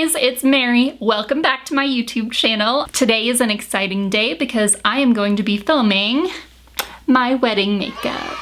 guys, it's Mary. Welcome back to my YouTube channel. Today is an exciting day because I am going to be filming my wedding makeup.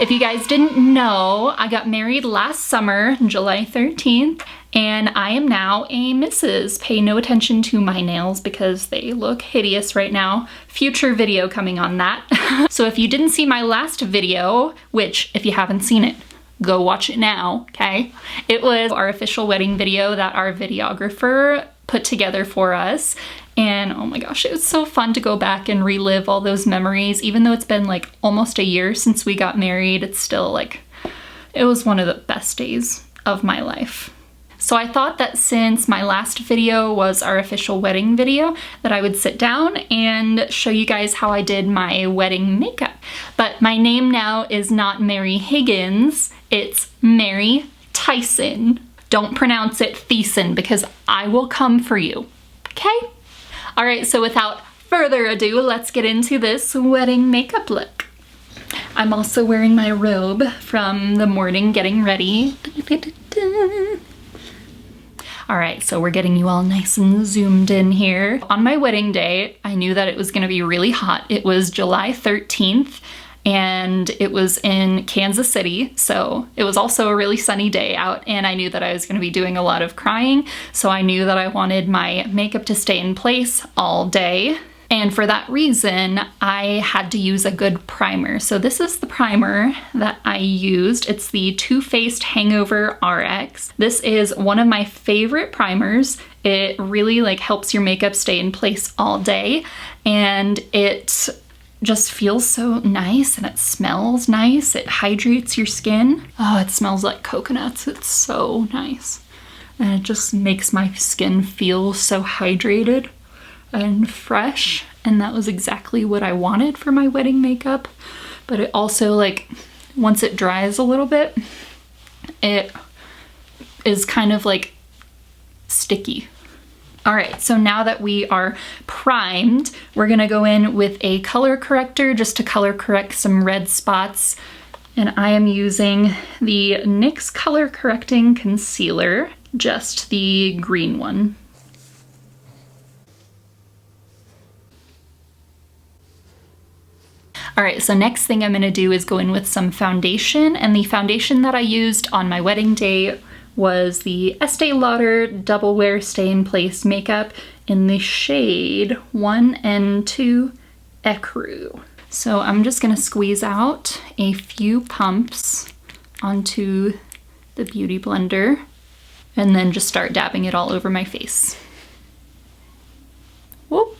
If you guys didn't know, I got married last summer, July 13th, and I am now a Mrs. Pay no attention to my nails because they look hideous right now. Future video coming on that. So if you didn't see my last video, which if you haven't seen it, go watch it now, okay? It was our official wedding video that our videographer put together for us. And oh my gosh, it was so fun to go back and relive all those memories. Even though it's been like almost a year since we got married, it's still like, it was one of the best days of my life. So I thought that since my last video was our official wedding video, that I would sit down and show you guys how I did my wedding makeup. But my name now is not Mary Higgins, it's Mary Theisen. Don't pronounce it Theisen because I will come for you, okay? All right, so without further ado, let's get into this wedding makeup look. I'm also wearing my robe from the morning getting ready. All right, so we're getting you all nice and zoomed in here. On my wedding day, I knew that it was gonna be really hot. It was July 13th and it was in Kansas City. So it was also a really sunny day out and I knew that I was gonna be doing a lot of crying. So I knew that I wanted my makeup to stay in place all day. And for that reason, I had to use a good primer. So this is the primer that I used. It's the Too Faced Hangover RX. This is one of my favorite primers. It really like helps your makeup stay in place all day. And it just feels so nice and it smells nice. It hydrates your skin. Oh, it smells like coconuts. It's so nice. And it just makes my skin feel so hydrated and fresh, and that was exactly what I wanted for my wedding makeup. But it also, like, once it dries a little bit, it is kind of like sticky. All right, so now that we are primed, we're gonna go in with a color corrector just to color correct some red spots. And I am using the NYX Color Correcting Concealer, just the green one. All right, so next thing I'm gonna do is go in with some foundation, and the foundation that I used on my wedding day was the Estee Lauder Double Wear Stay in Place Makeup in the shade 1 and 2 Ecru. So I'm just gonna squeeze out a few pumps onto the Beauty Blender and then just start dabbing it all over my face. Whoop!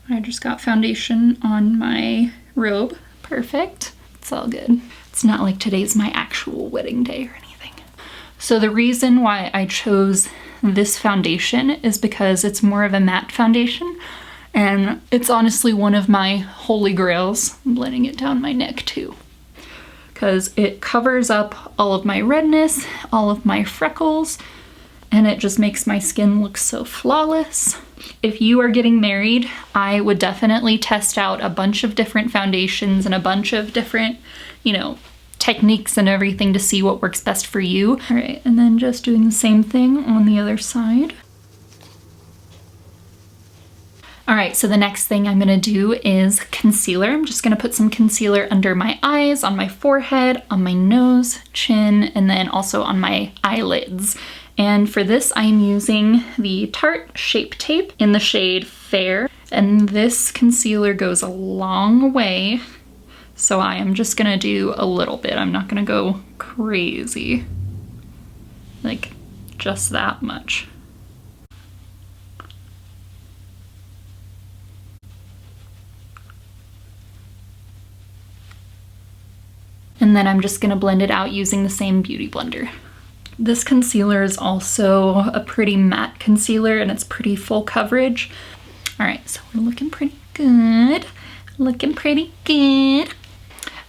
I just got foundation on my robe. Perfect. It's all good. It's not like today's my actual wedding day or anything. So the reason why I chose this foundation is because it's more of a matte foundation and it's honestly one of my holy grails. I'm blending it down my neck too, because it covers up all of my redness, all of my freckles, and it just makes my skin look so flawless. If you are getting married, I would definitely test out a bunch of different foundations and a bunch of different, you know, techniques and everything to see what works best for you. All right, and then just doing the same thing on the other side. All right, so the next thing I'm gonna do is concealer. I'm just gonna put some concealer under my eyes, on my forehead, on my nose, chin, and then also on my eyelids. And for this, I'm using the Tarte Shape Tape in the shade Fair. And this concealer goes a long way. So I am just gonna do a little bit. I'm not gonna go crazy. Like, just that much. And then I'm just gonna blend it out using the same Beauty Blender. This concealer is also a pretty matte concealer and it's pretty full coverage. All right, so we're looking pretty good. Looking pretty good.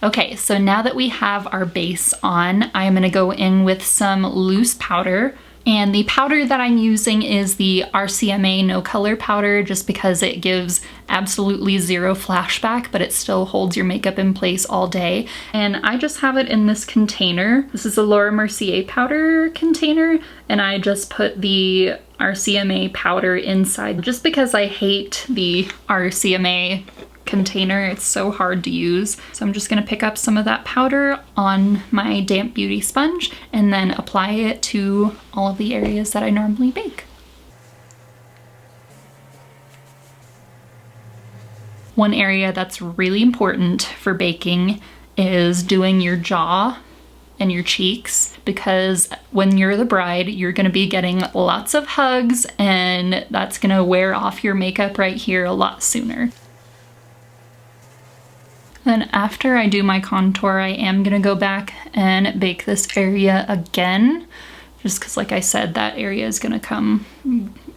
Okay, so now that we have our base on, I'm gonna go in with some loose powder And the powder that I'm using is the RCMA No Color powder, just because it gives absolutely zero flashback, but it still holds your makeup in place all day. And I just have it in this container. This is a Laura Mercier powder container, and I just put the RCMA powder inside just because I hate the RCMA container. It's so hard to use. So I'm just gonna pick up some of that powder on my damp beauty sponge and then apply it to all of the areas that I normally bake. One area that's really important for baking is doing your jaw and your cheeks, because when you're the bride, you're gonna be getting lots of hugs, and that's gonna wear off your makeup right here a lot sooner. Then after I do my contour, I am gonna go back and bake this area again, just because, like I said, that area is gonna come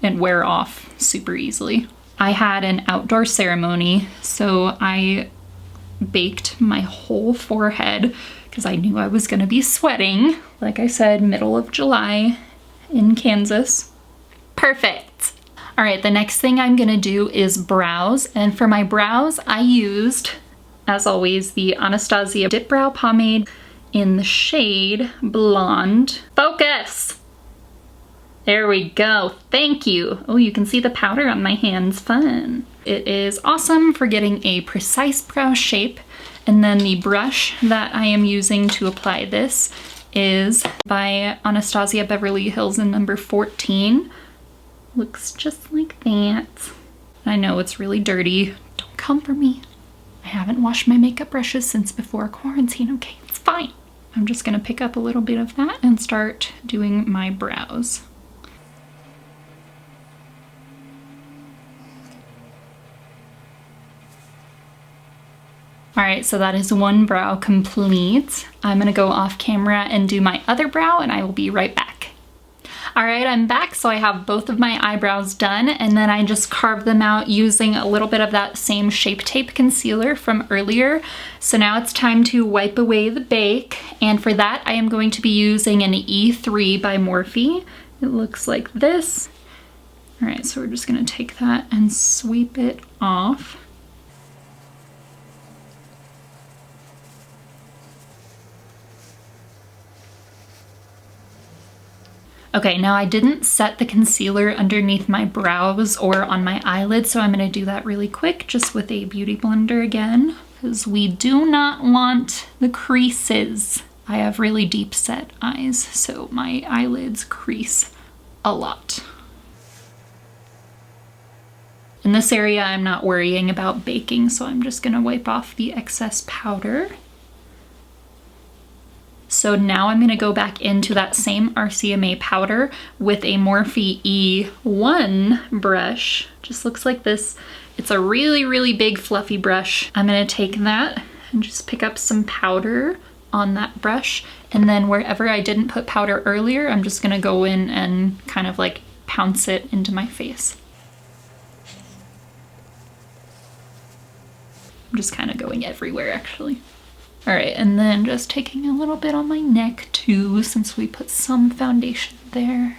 and wear off super easily. I had an outdoor ceremony, so I baked my whole forehead because I knew I was gonna be sweating. Like I said, middle of July in Kansas. Perfect. All right, the next thing I'm gonna do is brows. And for my brows, I used, as always, the Anastasia Dipbrow Pomade in the shade Blonde. Focus! There we go, thank you. Oh, you can see the powder on my hands, fun. It is awesome for getting a precise brow shape. And then the brush that I am using to apply this is by Anastasia Beverly Hills in number 14. Looks just like that. I know it's really dirty, don't come for me. I haven't washed my makeup brushes since before quarantine, okay, it's fine. I'm just gonna pick up a little bit of that and start doing my brows. All right, so that is one brow complete. I'm gonna go off camera and do my other brow, and I will be right back. All right, I'm back. So I have both of my eyebrows done, and then I just carved them out using a little bit of that same Shape Tape concealer from earlier. So now it's time to wipe away the bake. And for that, I am going to be using an E3 by Morphe. It looks like this. All right, so we're just gonna take that and sweep it off. Okay, now I didn't set the concealer underneath my brows or on my eyelids, so I'm gonna do that really quick just with a beauty blender again, because we do not want the creases. I have really deep set eyes, so my eyelids crease a lot. In this area, I'm not worrying about baking, so I'm just gonna wipe off the excess powder. So now I'm gonna go back into that same RCMA powder with a Morphe E1 brush. Just looks like this. It's a really, really big fluffy brush. I'm gonna take that and just pick up some powder on that brush. And then wherever I didn't put powder earlier, I'm just gonna go in and kind of like pounce it into my face. I'm just kind of going everywhere actually. All right, and then just taking a little bit on my neck too, since we put some foundation there.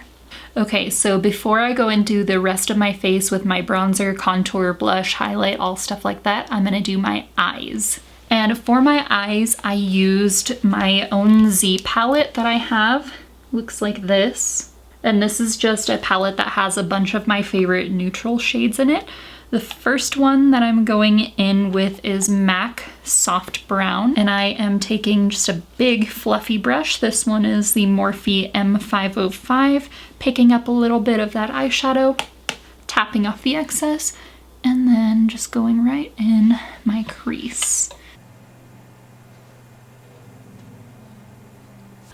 Okay, so before I go and do the rest of my face with my bronzer, contour, blush, highlight, all stuff like that, I'm gonna do my eyes. And for my eyes, I used my own Z palette that I have. Looks like this. And this is just a palette that has a bunch of my favorite neutral shades in it. The first one that I'm going in with is MAC Soft Brown, and I am taking just a big fluffy brush. This one is the Morphe M505, picking up a little bit of that eyeshadow, tapping off the excess, and then just going right in my crease.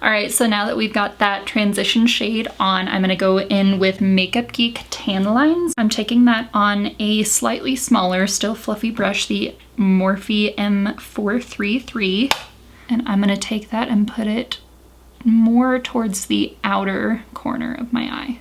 All right, so now that we've got that transition shade on, I'm gonna go in with Makeup Geek Tan Lines. I'm taking that on a slightly smaller, still fluffy brush, the Morphe M433, and I'm gonna take that and put it more towards the outer corner of my eye.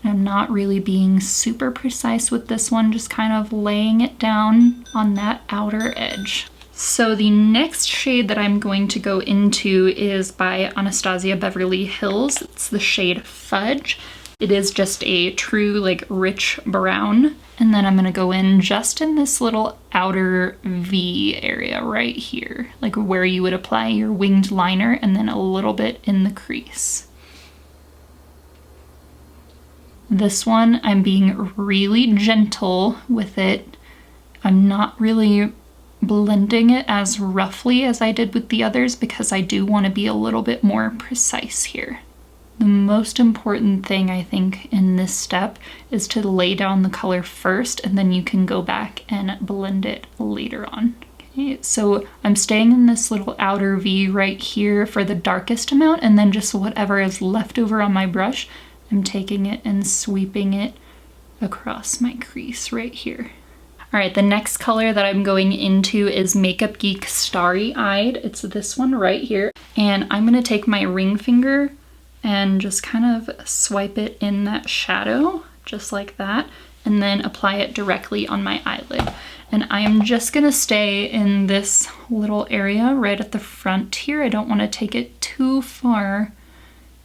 I'm not really being super precise with this one, just kind of laying it down on that outer edge. So the next shade that I'm going to go into is by Anastasia Beverly Hills. It's the shade Fudge. It is just a true like rich brown. And then I'm gonna go in just in this little outer V area right here, like where you would apply your winged liner, and then a little bit in the crease. This one, I'm being really gentle with it. I'm not really blending it as roughly as I did with the others because I do want to be a little bit more precise here. The most important thing I think in this step is to lay down the color first, and then you can go back and blend it later on. Okay, so I'm staying in this little outer V right here for the darkest amount, and then just whatever is left over on my brush, I'm taking it and sweeping it across my crease right here. All right, the next color that I'm going into is Makeup Geek Starry Eyed. It's this one right here. And I'm gonna take my ring finger and just kind of swipe it in that shadow, just like that, and then apply it directly on my eyelid. And I am just gonna stay in this little area right at the front here. I don't wanna take it too far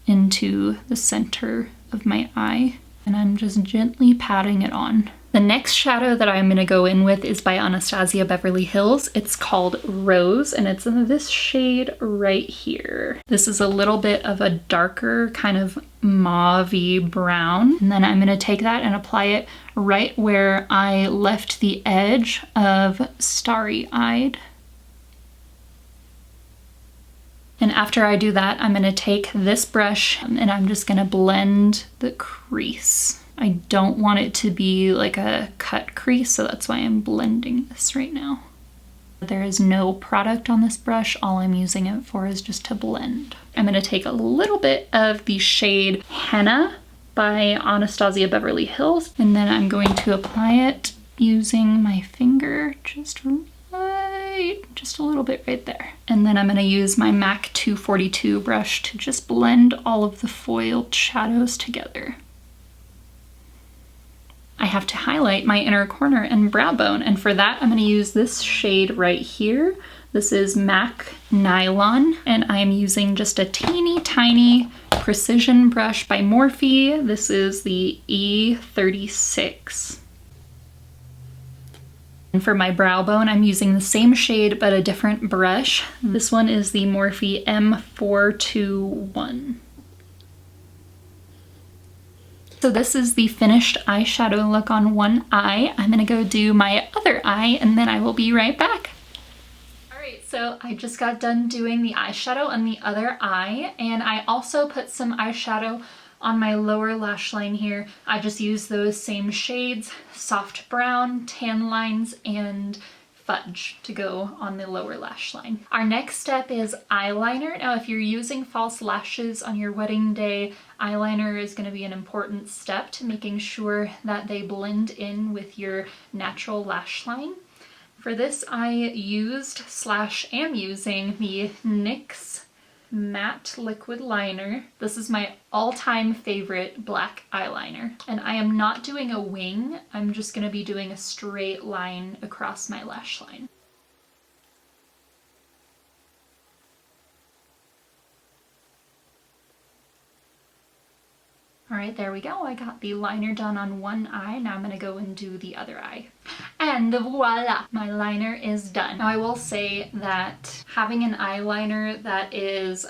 into the center of my eye. And I'm just gently patting it on. The next shadow that I'm gonna go in with is by Anastasia Beverly Hills. It's called Rose, and it's in this shade right here. This is a little bit of a darker kind of mauve-y brown. And then I'm gonna take that and apply it right where I left the edge of Starry Eyed. And after I do that, I'm gonna take this brush and I'm just gonna blend the crease. I don't want it to be like a cut crease, so that's why I'm blending this right now. There is no product on this brush. All I'm using it for is just to blend. I'm gonna take a little bit of the shade Henna by Anastasia Beverly Hills, and then I'm going to apply it using my finger just a little bit right there. And then I'm gonna use my MAC 242 brush to just blend all of the foiled shadows together. I have to highlight my inner corner and brow bone, and for that I'm going to use this shade right here. This is MAC Nylon, and I'm using just a teeny tiny precision brush by Morphe. This is the E36. And for my brow bone, I'm using the same shade but a different brush. This one is the Morphe M421. So this is the finished eyeshadow look on one eye. I'm gonna go do my other eye and then I will be right back. All right, so I just got done doing the eyeshadow on the other eye, and I also put some eyeshadow on my lower lash line here. I just used those same shades, soft brown, tan lines, and Fudge to go on the lower lash line. Our next step is eyeliner. Now, if you're using false lashes on your wedding day, eyeliner is going to be an important step to making sure that they blend in with your natural lash line. For this, I am using the NYX Matte Liquid Liner. This is my all-time favorite black eyeliner. And I am not doing a wing, I'm just going to be doing a straight line across my lash line. All right, there we go. I got the liner done on one eye. Now I'm gonna go and do the other eye. And voila, my liner is done. Now I will say that having an eyeliner that is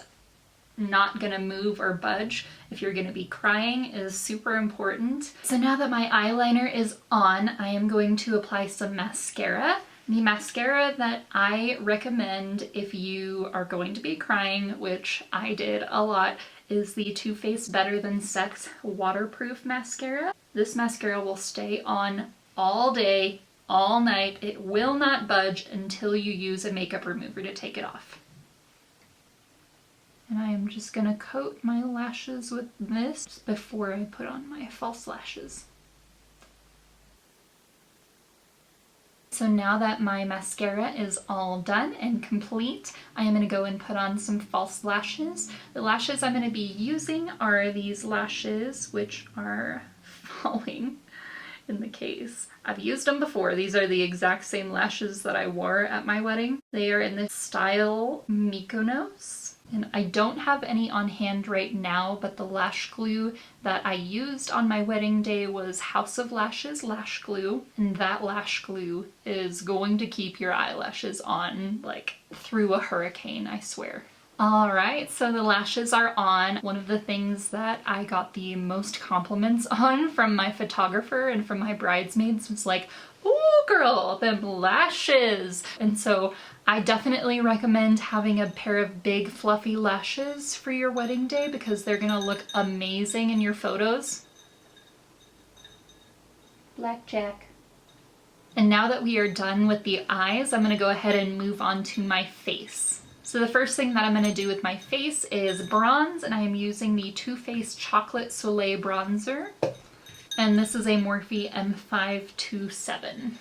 not gonna move or budge if you're gonna be crying is super important. So now that my eyeliner is on, I am going to apply some mascara. The mascara that I recommend if you are going to be crying, which I did a lot, is the Too Faced Better Than Sex Waterproof Mascara. This mascara will stay on all day, all night. It will not budge until you use a makeup remover to take it off. And I am just gonna coat my lashes with this before I put on my false lashes. So now that my mascara is all done and complete, I am going to go and put on some false lashes. The lashes I'm going to be using are these lashes, which are falling. in the case. I've used them before. These are the exact same lashes that I wore at my wedding. They are in the style Mykonos. And I don't have any on hand right now, but the lash glue that I used on my wedding day was House of Lashes lash glue. And that lash glue is going to keep your eyelashes on like through a hurricane, I swear. Alright, so the lashes are on. One of the things that I got the most compliments on from my photographer and from my bridesmaids was like, "Ooh girl, them lashes!" And so I definitely recommend having a pair of big fluffy lashes for your wedding day because they're gonna look amazing in your photos. Blackjack. And now that we are done with the eyes, I'm gonna go ahead and move on to my face. So the first thing that I'm going to do with my face is bronze, and I am using the Too Faced Chocolate Soleil bronzer. And this is a Morphe M527.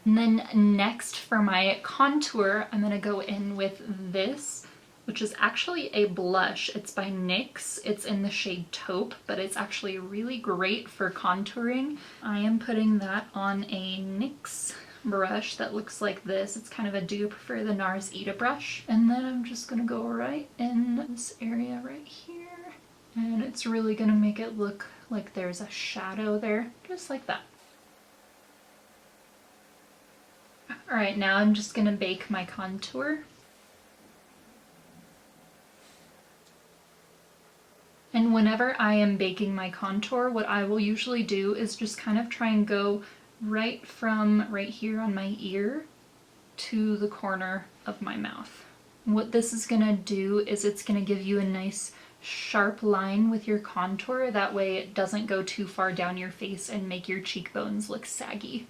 And then next for my contour, I'm going to go in with this, which is actually a blush. It's by NYX. It's in the shade Taupe, but it's actually really great for contouring. I am putting that on a NYX brush that looks like this. It's kind of a Do You Prefer the NARS Ita brush. And then I'm just gonna go right in this area right here. And it's really gonna make it look like there's a shadow there, just like that. All right, now I'm just gonna bake my contour. And whenever I am baking my contour, what I will usually do is just kind of try and go right from right here on my ear to the corner of my mouth. What this is gonna do is it's gonna give you a nice sharp line with your contour. That way it doesn't go too far down your face and make your cheekbones look saggy.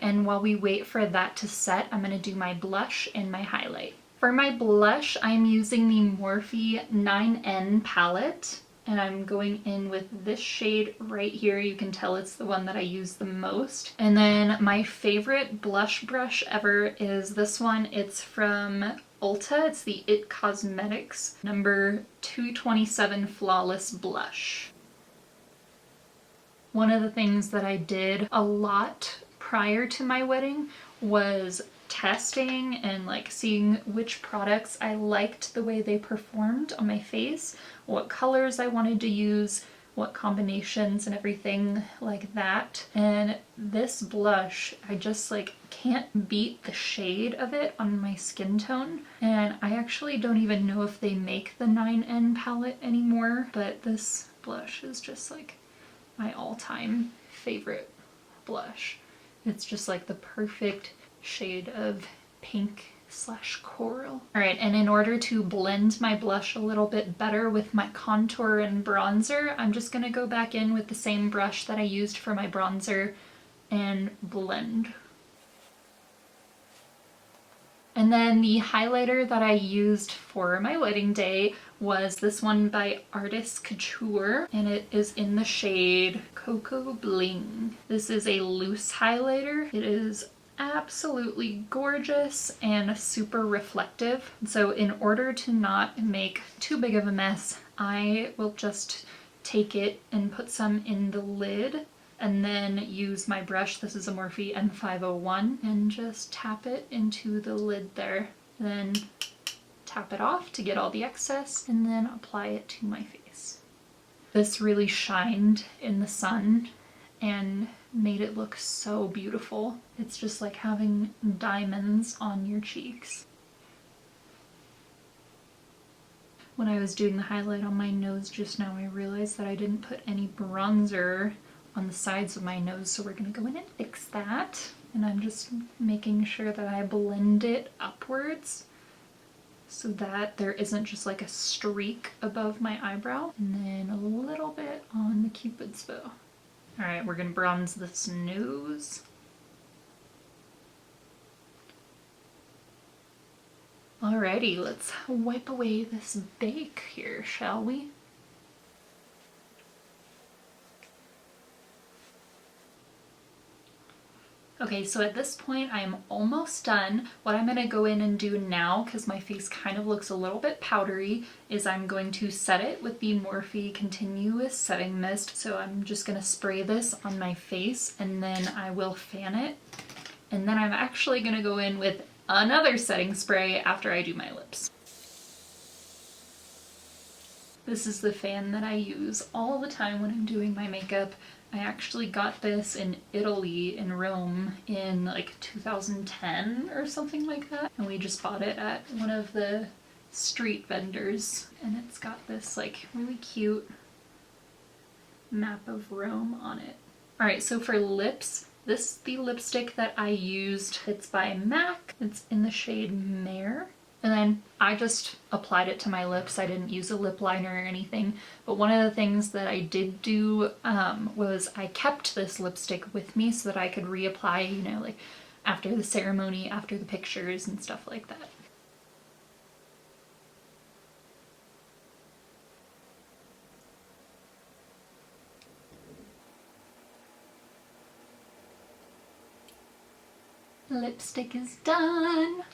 And while we wait for that to set, I'm going to do my blush and my highlight. For my blush, I'm using the Morphe 9N palette, and I'm going in with this shade right here. You can tell it's the one that I use the most. And then my favorite blush brush ever is this one. It's from Ulta. It's the It Cosmetics number 227 Flawless Blush. One of the things that I did a lot prior to my wedding was testing and like seeing which products I liked the way they performed on my face, what colors I wanted to use, what combinations and everything like that. And this blush, I just like can't beat the shade of it on my skin tone. And I actually don't even know if they make the 9N palette anymore, but this blush is just like my all-time favorite blush. It's just like the perfect shade of pink / coral. All right, and in order to blend my blush a little bit better with my contour and bronzer, I'm just gonna go back in with the same brush that I used for my bronzer and blend. And then the highlighter that I used for my wedding day was this one by Artist Couture, and it is in the shade Cocoa Bling. This is a loose highlighter. It is absolutely gorgeous and super reflective. So in order to not make too big of a mess, I will just take it and put some in the lid and then use my brush. This is a Morphe M501, and just tap it into the lid there. Then tap it off to get all the excess, and then apply it to my face. This really shined in the sun and made it look so beautiful. It's just like having diamonds on your cheeks. When I was doing the highlight on my nose just now, I realized that I didn't put any bronzer on the sides of my nose, so we're gonna go in and fix that. And I'm just making sure that I blend it upwards so that there isn't just like a streak above my eyebrow, and then a little bit on the Cupid's bow. All right, we're gonna bronze this nose. Alrighty, let's wipe away this bake here, shall we? Okay, so at this point I am almost done. What I'm gonna go in and do now, because my face kind of looks a little bit powdery, is I'm going to set it with the Morphe Continuous Setting Mist. So I'm just gonna spray this on my face and then I will fan it. And then I'm actually gonna go in with another setting spray after I do my lips. This is the fan that I use all the time when I'm doing my makeup. I actually got this in Italy, in Rome, in like 2010 or something like that. And we just bought it at one of the street vendors. And it's got this like really cute map of Rome on it. Alright, so for lips, this is the lipstick that I used. It's by MAC. It's in the shade Mare. And then I just applied it to my lips. I didn't use a lip liner or anything. But one of the things that I did do was I kept this lipstick with me so that I could reapply, you know, like after the ceremony, after the pictures and stuff like that. Lipstick is done.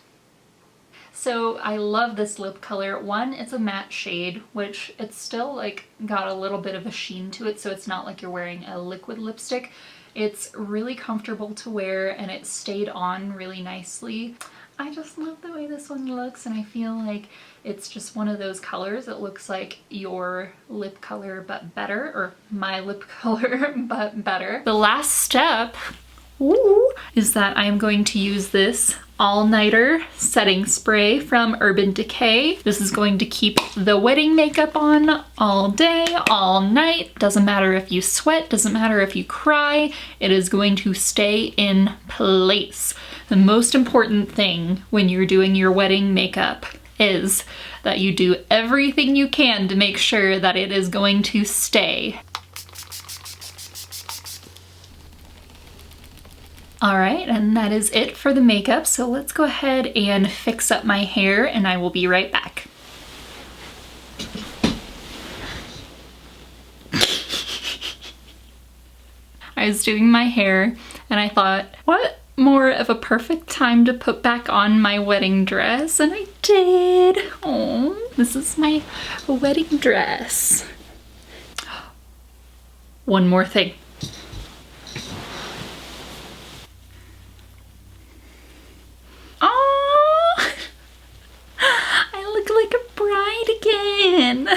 So I love this lip color. One, it's a matte shade, which it's still like got a little bit of a sheen to it, so it's not like you're wearing a liquid lipstick. It's really comfortable to wear and it stayed on really nicely. I just love the way this one looks, and I feel like it's just one of those colors that looks like your lip color but better, or my lip color but better. The last step is that I'm going to use this all-nighter setting spray from Urban Decay. This is going to keep the wedding makeup on all day, all night. Doesn't matter if you sweat, doesn't matter if you cry, it is going to stay in place. The most important thing when you're doing your wedding makeup is that you do everything you can to make sure that it is going to stay. Alright, and that is it for the makeup, so let's go ahead and fix up my hair and I will be right back. I was doing my hair and I thought, what more of a perfect time to put back on my wedding dress, and I did. Oh, this is my wedding dress. One more thing. Oh, I look like a bride again.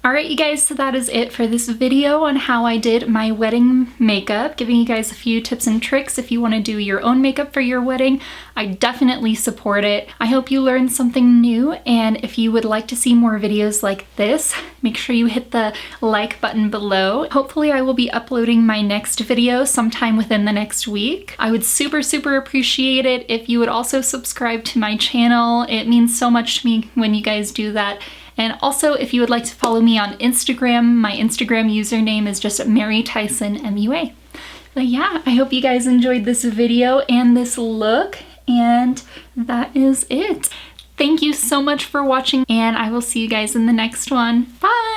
Alright you guys, so that is it for this video on how I did my wedding makeup, giving you guys a few tips and tricks if you want to do your own makeup for your wedding. I definitely support it. I hope you learned something new, and if you would like to see more videos like this, make sure you hit the like button below. Hopefully I will be uploading my next video sometime within the next week. I would super appreciate it if you would also subscribe to my channel. It means so much to me when you guys do that. And also, if you would like to follow me on Instagram, my Instagram username is just Mary Theisen MUA. But yeah, I hope you guys enjoyed this video and this look, and that is it. Thank you so much for watching, and I will see you guys in the next one. Bye!